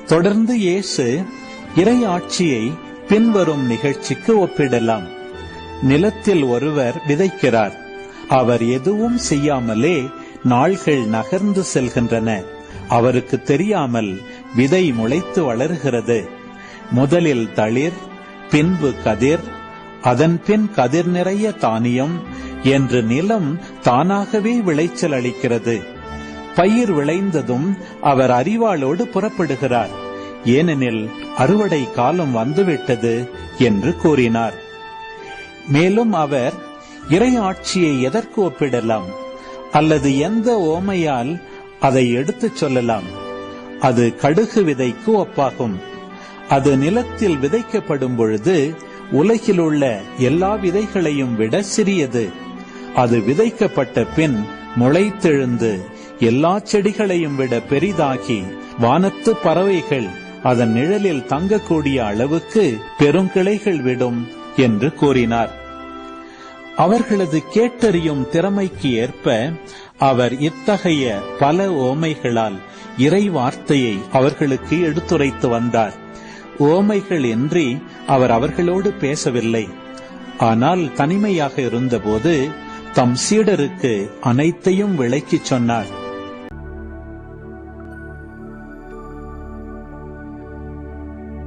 தொடர்ந்து இயேசு இறை ஆட்சியை பின்வரும் நிகழ்ச்சிக்கு ஒப்பிடலாம். நிலத்தில் ஒருவர் விதைக்கிறார். அவர் எதுவும் செய்யாமலே நாள்கள் நகர்ந்து செல்கின்றன. அவருக்கு தெரியாமல் விதை முளைத்து வளர்கிறது. முதலில் தளிர், பின்பு கதிர், அதன் பின் கதிர் நிறைய தானியம் என்று நிலம் தானாகவே விளைச்சல் அளிக்கிறது. பயிர் விளைந்ததும் அவர் அரிவாளோடு புறப்படுகிறார். ஏனெனில் அறுவடை காலம் வந்துவிட்டது என்று கூறினார். மேலும் அவர் இறை ஆட்சியை எதற்கு ஒப்பிடலாம் அல்லது எந்த ஓமையால் அதை எடுத்துச் சொல்லலாம்? அது கடுகு விதைக்கு ஒப்பாகும். அது நிலத்தில் விதைக்கப்படும் பொழுது உலகில் உள்ள எல்லா விதைகளையும் விட சிறியது. அது விதைக்கப்பட்ட பின் முளைத்தெழுந்து எல்லா செடிகளையும் விட பெரிதாகி வானத்து பறவைகள் அதன் நிழலில் தங்கக்கூடிய அளவுக்கு பெருங்கிளைகள் விடும் என்று கூறினார். அவர்களது கேட்டறியும் திறமைக்கு ஏற்ப அவர் இத்தகைய பல ஓமைகளால் இறை வார்த்தையை அவர்களுக்கு எடுத்துரைத்து வந்தார். ஓமைகள் இன்றி அவர் அவர்களோடு பேசவில்லை. ஆனால் தனிமையாக இருந்தபோது தம் சீடருக்கு அனைத்தையும் விளக்கிச் சொன்னார்.